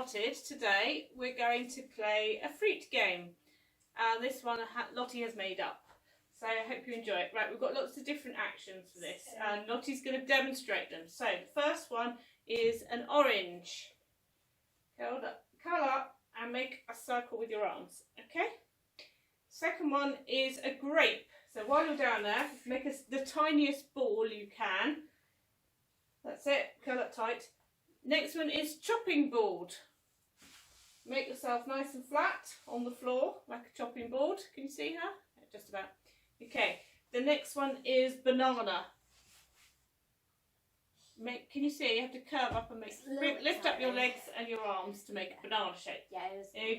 started, today we're going to play a fruit game. This one Lottie has made up. So I hope you enjoy it. Right, we've got lots of different actions for this and Lottie's going to demonstrate them. So the first one is an orange. Curl up and make a circle with your arms. Okay? Second one is a grape. So while you're down there, make the tiniest ball you can. That's it, curl up tight. Next one is chopping board. Make yourself nice and flat on the floor, like a chopping board. Can you see her? Just about. Okay, the next one is banana. Can you see? You have to curve up and lift up your legs and your arms to make a banana shape. Yeah.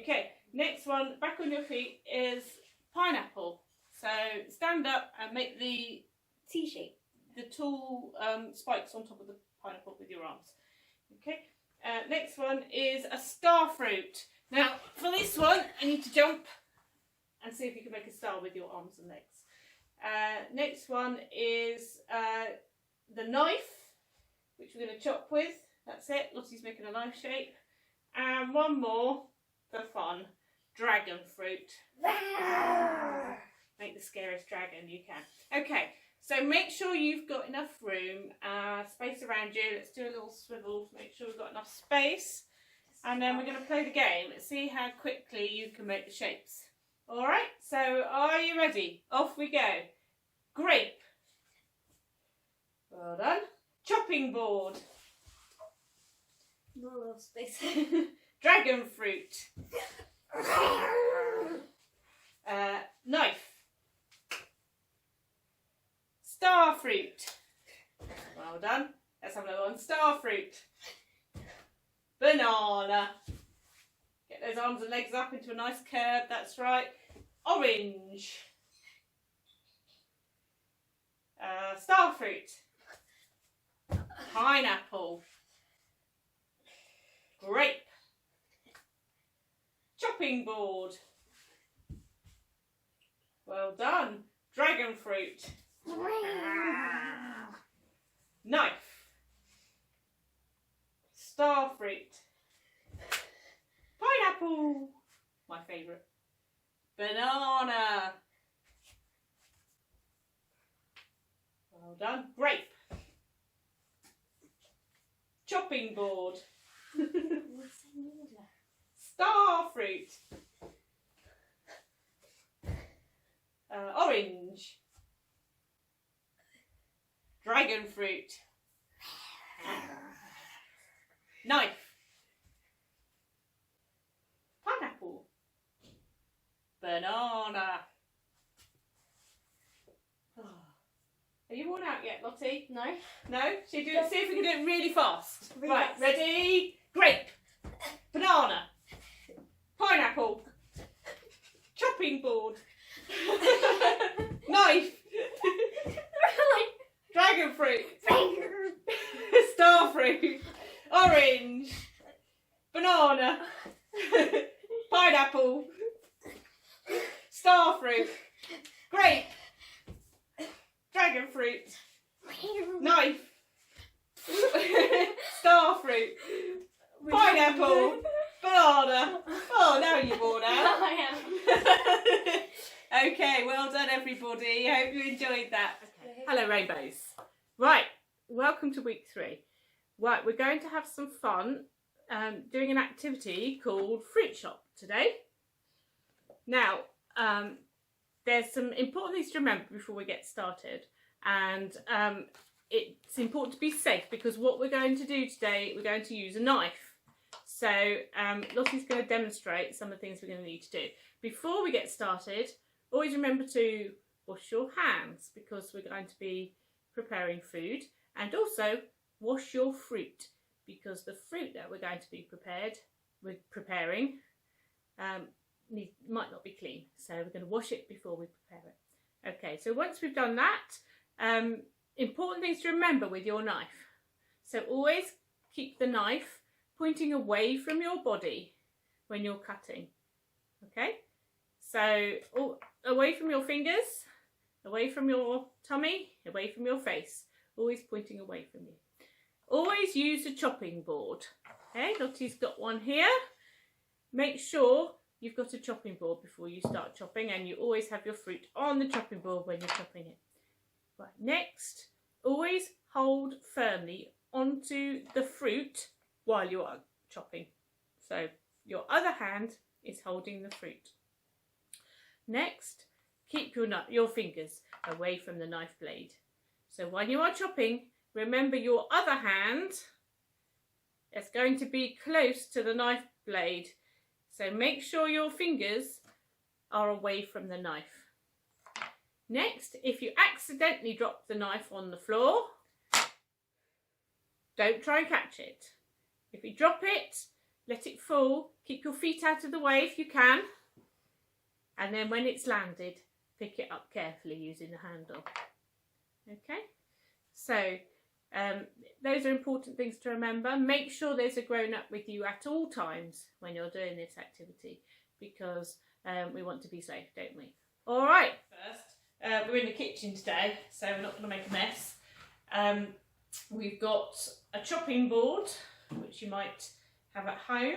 Okay, next one, back on your feet, is pineapple. So stand up and make the T shape. The tall spikes on top of the pineapple with your arms. Okay. Next one is a star fruit. Now, for this one, you need to jump and see if you can make a star with your arms and legs. Next one is the knife, which we're going to chop with. That's it. Lottie's making a knife shape. And one more for fun. Dragon fruit. Make the scariest dragon you can. Okay. So make sure you've got enough room, space around you. Let's do a little swivel to make sure we've got enough space. And then we're going to play the game. Let's see how quickly you can make the shapes. All right, so are you ready? Off we go. Grape. Well done. Chopping board. Not a lot of space. Dragon fruit. Knife. Star fruit. Well done. Let's have another one. Star fruit. Banana. Get those arms and legs up into a nice curve. That's right. Orange. Star fruit. Pineapple. Grape. Chopping board. Well done. Dragon fruit. Knife. Star fruit. Pineapple. My favourite. Banana. Well done. Grape. Chopping board. Star fruit. Orange. Dragon fruit. Knife. Pineapple. Banana. Are you worn out yet, Lottie? No. No? See if we can do it really fast. Really right, fast. Ready? Grape. Banana. Pineapple. Chopping board. Knife. Dragon fruit. Star fruit. Orange. Banana. Pineapple. Star fruit. Grape. Dragon fruit. Knife. Star fruit. Pineapple. Banana. Oh, now you're worn out. I am. Okay, well done everybody. I hope you enjoyed that. Okay. Hello Rainbows. Right, welcome to week 3. Right, we're going to have some fun doing an activity called Fruit Shop today. Now, there's some important things to remember before we get started, and it's important to be safe because what we're going to do today, we're going to use a knife. So Lottie's going to demonstrate some of the things we're going to need to do. Before we get started, always remember to wash your hands because we're going to be preparing food, and also wash your fruit because the fruit that we're going to be preparing might not be clean, so we're going to wash it before we prepare it. Okay, so once we've done that, important things to remember with your knife. So always keep the knife pointing away from your body when you're cutting. Okay, so away from your fingers, away from your tummy, away from your face, always pointing away from you. Always use a chopping board. Okay, Lottie's got one here. Make sure you've got a chopping board before you start chopping, and you always have your fruit on the chopping board when you're chopping it. Right, next, always hold firmly onto the fruit while you are chopping. So your other hand is holding the fruit. Next, keep your fingers away from the knife blade. So when you are chopping, remember your other hand is going to be close to the knife blade. So make sure your fingers are away from the knife. Next, if you accidentally drop the knife on the floor, don't try and catch it. If you drop it, let it fall. Keep your feet out of the way if you can. And then when it's landed, pick it up carefully using the handle. Okay? So, those are important things to remember. Make sure there's a grown-up with you at all times when you're doing this activity, because we want to be safe, don't we? All right. First, we're in the kitchen today, so we're not going to make a mess. We've got a chopping board, which you might have at home.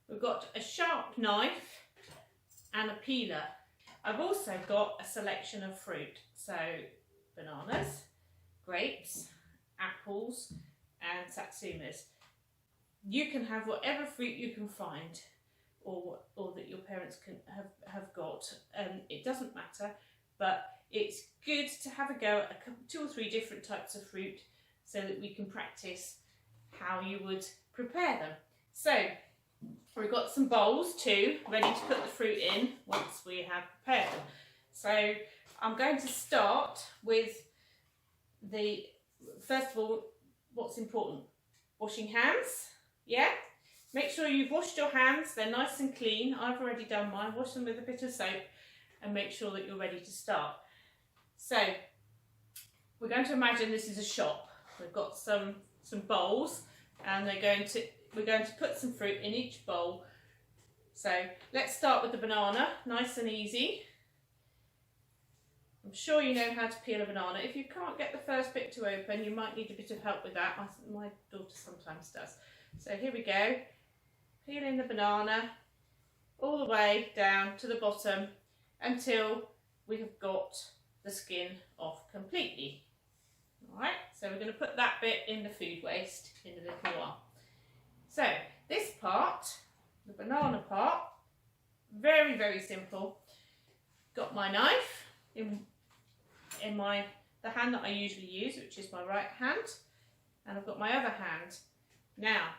We've got a sharp knife and a peeler. I've also got a selection of fruit, so bananas, grapes, apples and satsumas. You can have whatever fruit you can find, or that your parents can have got. It doesn't matter, but it's good to have a go at 2 or 3 different types of fruit so that we can practice how you would prepare them. So we've got some bowls too, ready to put the fruit in once we have prepared them. So I'm going to start with first of all, what's important? Washing hands, yeah? Make sure you've washed your hands, they're nice and clean. I've already done mine. Wash them with a bit of soap and make sure that you're ready to start. So we're going to imagine this is a shop. We've got some bowls, and we're going to put some fruit in each bowl. So let's start with the banana, nice and easy. I'm sure you know how to peel a banana. If you can't get the first bit to open, you might need a bit of help with that. My daughter sometimes does. So here we go. Peeling the banana all the way down to the bottom until we have got the skin off completely. All right, so we're going to put that bit in the food waste in a little while. So this part, the banana part, very, very simple. Got my knife in the hand that I usually use, which is my right hand, and I've got my other hand. Now,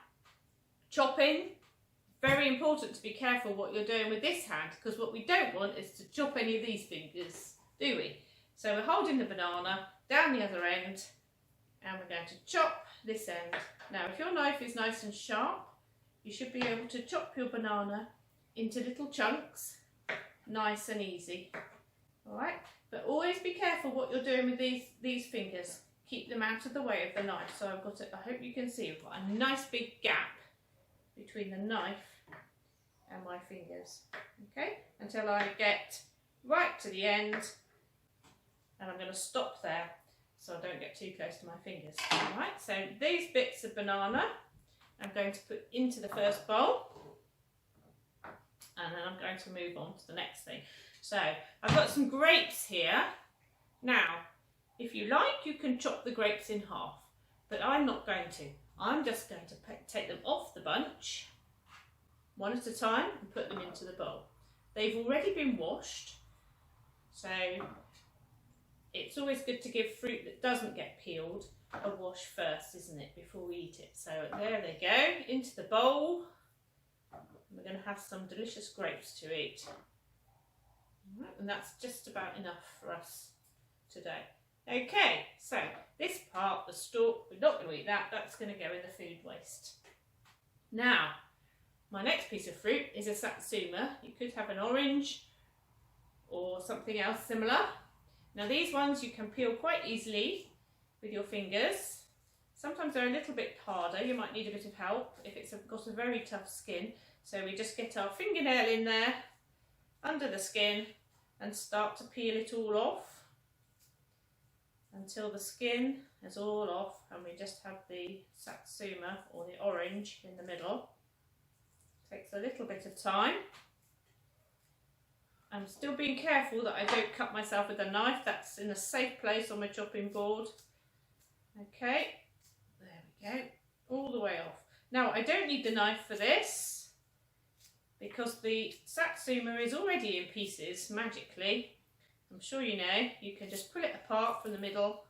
chopping, very important to be careful what you're doing with this hand, because what we don't want is to chop any of these fingers, do we? So we're holding the banana down the other end, and we're going to chop this end. Now, if your knife is nice and sharp, you should be able to chop your banana into little chunks, nice and easy. All right, but always be careful what you're doing with these fingers. Keep them out of the way of the knife. So I've got it, I hope you can see, I've got a nice big gap between the knife and my fingers. Okay, until I get right to the end, and I'm going to stop there so I don't get too close to my fingers. All right, so these bits of banana I'm going to put into the first bowl, and then I'm going to move on to the next thing. So I've got some grapes here. Now, if you like, you can chop the grapes in half, but I'm not going to. I'm just going to take them off the bunch, one at a time, and put them into the bowl. They've already been washed, so it's always good to give fruit that doesn't get peeled a wash first, isn't it, before we eat it. So there they go, into the bowl. We're going to have some delicious grapes to eat. Right, and that's just about enough for us today. Okay, so this part, the stalk, we're not going to eat that. That's going to go in the food waste. Now, my next piece of fruit is a satsuma. You could have an orange or something else similar. Now these ones you can peel quite easily with your fingers. Sometimes they're a little bit harder. You might need a bit of help if it's got a very tough skin. So we just get our fingernail in there, under the skin, and start to peel it all off. until the skin is all off and we just have the satsuma or the orange in the middle. Takes a little bit of time. I'm still being careful that I don't cut myself with a knife. That's in a safe place on my chopping board. Okay, there we go, all the way off. Now I don't need the knife for this because the satsuma is already in pieces magically. I'm sure you know, you can just pull it apart from the middle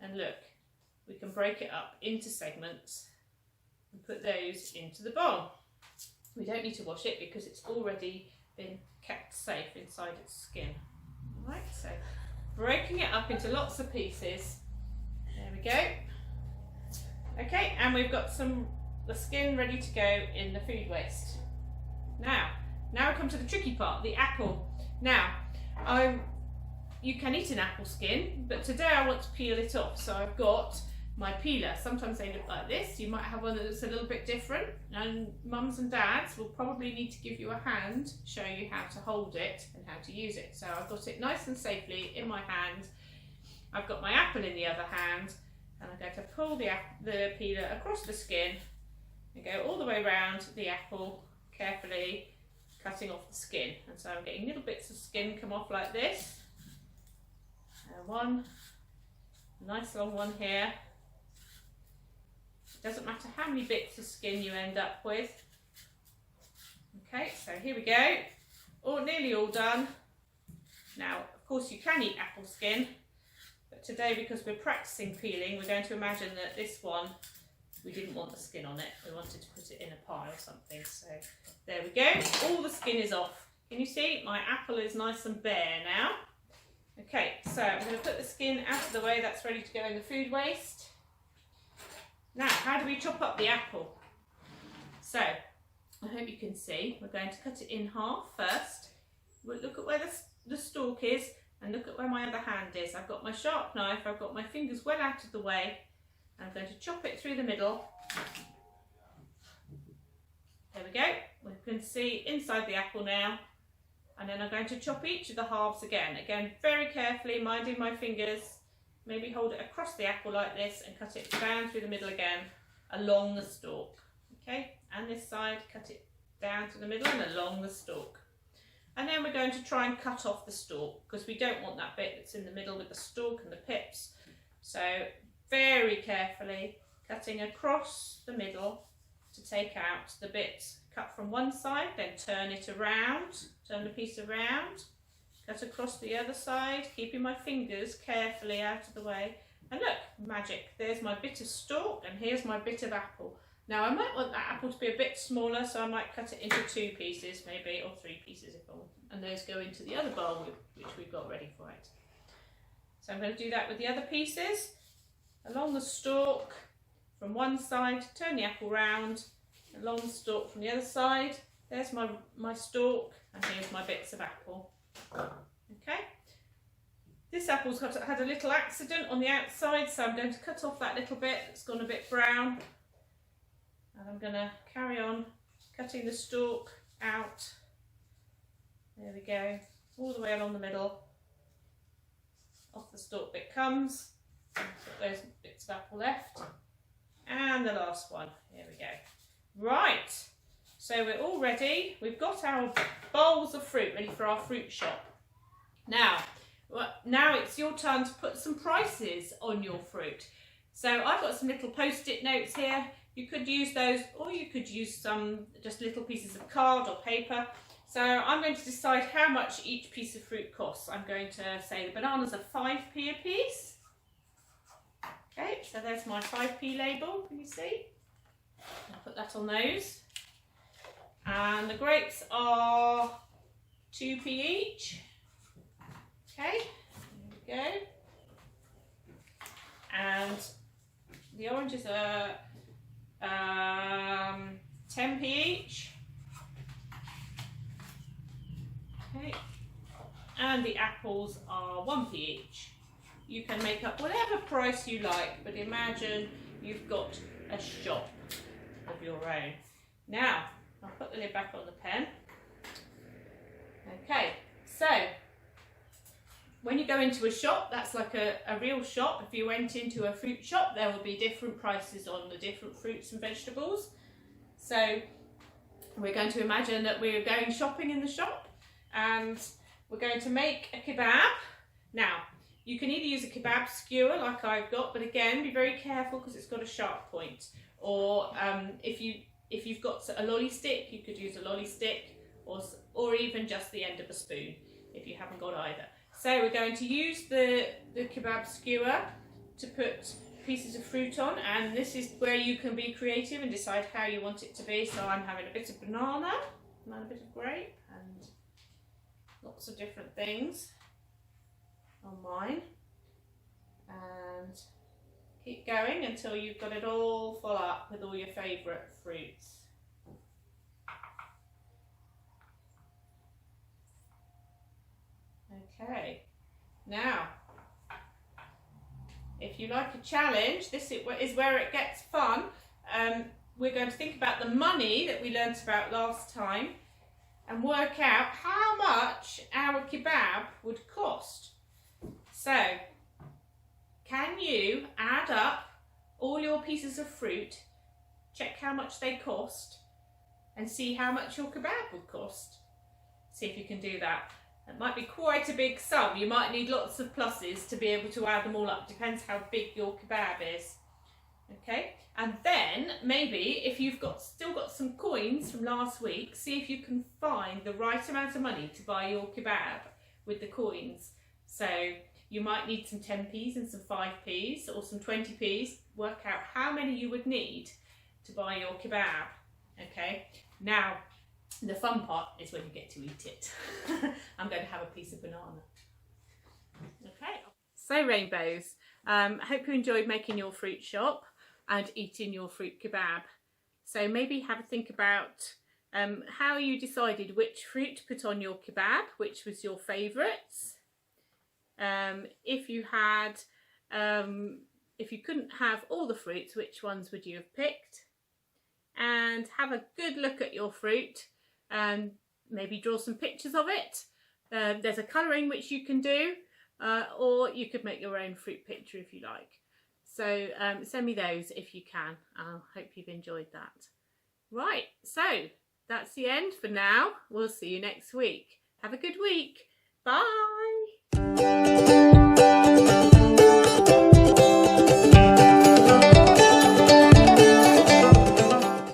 and look, we can break it up into segments and put those into the bowl. We don't need to wash it because it's already been kept safe inside its skin. Right, so breaking it up into lots of pieces. There we go. Okay, and we've got the skin ready to go in the food waste. Now we come to the tricky part, the apple. Now, you can eat an apple skin, but today I want to peel it off. So I've got my peeler. Sometimes they look like this. You might have one that's a little bit different, and mums and dads will probably need to give you a hand, show you how to hold it and how to use it. So I've got it nice and safely in my hand. I've got my apple in the other hand, and I'm going to pull the peeler across the skin and go all the way around the apple, carefully cutting off the skin. And so I'm getting little bits of skin come off like this. One nice long one here. It doesn't matter how many bits of skin you end up with. Okay, so here we go. Nearly all done. Now, of course, you can eat apple skin, but today, because we're practicing peeling, we're going to imagine that this one, we didn't want the skin on it. We wanted to put it in a pie or something. So there we go. All the skin is off. Can you see? My apple is nice and bare now. Okay, so I'm going to put the skin out of the way. That's ready to go in the food waste. Now, how do we chop up the apple? So, I hope you can see. We're going to cut it in half first. We'll look at where the stalk is and look at where my other hand is. I've got my sharp knife. I've got my fingers well out of the way. I'm going to chop it through the middle. There we go. We can see inside the apple now. And then I'm going to chop each of the halves again. Again, very carefully, minding my fingers. Maybe hold it across the apple like this and cut it down through the middle again, along the stalk. Okay, and this side, cut it down to the middle and along the stalk. And then we're going to try and cut off the stalk because we don't want that bit that's in the middle with the stalk and the pips. So very carefully cutting across the middle to take out the bits. Cut from one side, then turn it around, turn the piece around, cut across the other side, keeping my fingers carefully out of the way. And look, magic, there's my bit of stalk and here's my bit of apple. Now I might want that apple to be a bit smaller, so I might cut it into 2 pieces maybe, or 3 pieces if I want. And those go into the other bowl which we've got ready for it. So I'm going to do that with the other pieces. Along the stalk from one side, turn the apple round, along the stalk from the other side. There's my stalk and here's my bits of apple. Okay, this apple's had a little accident on the outside, so I'm going to cut off that little bit that's gone a bit brown, and I'm going to carry on cutting the stalk out. There we go, all the way along the middle. Off the stalk bit comes. Got those bits of apple left, and the last one. Here we go. Right, so we're all ready. We've got our bowls of fruit ready for our fruit shop. Now it's your turn to put some prices on your fruit. So I've got some little post-it notes here. You could use those, or you could use some just little pieces of card or paper. So I'm going to decide how much each piece of fruit costs. I'm going to say the bananas are 5p a piece. Okay, so there's my 5p label, can you see? I'll put that on those. And the grapes are 2p each. Okay, there we go. And the oranges are 10p each. Okay, and the apples are 1p each. You can make up whatever price you like, but imagine you've got a shop of your own. Now, I'll put the lid back on the pen. Okay, so when you go into a shop, that's like a real shop. If you went into a fruit shop, there will be different prices on the different fruits and vegetables. So we're going to imagine that we're going shopping in the shop and we're going to make a kebab. Now, you can either use a kebab skewer like I've got, but again, be very careful because it's got a sharp point. Or if you've got a lolly stick, you could use a lolly stick, or even just the end of a spoon if you haven't got either. So we're going to use the kebab skewer to put pieces of fruit on, and this is where you can be creative and decide how you want it to be. So I'm having a bit of banana and a bit of grape and lots of different things on mine, and keep going until you've got it all full up with all your favourite fruits. Okay, now if you like a challenge, this is where it gets fun. We're going to think about the money that we learnt about last time and work out how much our kebab would cost. So, can you add up all your pieces of fruit, check how much they cost, and see how much your kebab would cost? See if you can do that. It might be quite a big sum. You might need lots of pluses to be able to add them all up. Depends how big your kebab is. Okay, and then maybe if you've still got some coins from last week, see if you can find the right amount of money to buy your kebab with the coins. So you might need some 10p's and some 5p's or some 20p's. Work out how many you would need to buy your kebab. Okay, now the fun part is when you get to eat it. I'm going to have a piece of banana. Okay. So rainbows, hope you enjoyed making your fruit shop and eating your fruit kebab. So maybe have a think about how you decided which fruit to put on your kebab, which was your favourites. If you couldn't have all the fruits, which ones would you have picked? And have a good look at your fruit and maybe draw some pictures of it. There's a colouring which you can do, or you could make your own fruit picture if you like. So send me those if you can. I hope you've enjoyed that. Right, so that's the end for now. We'll see you next week. Have a good week. Bye.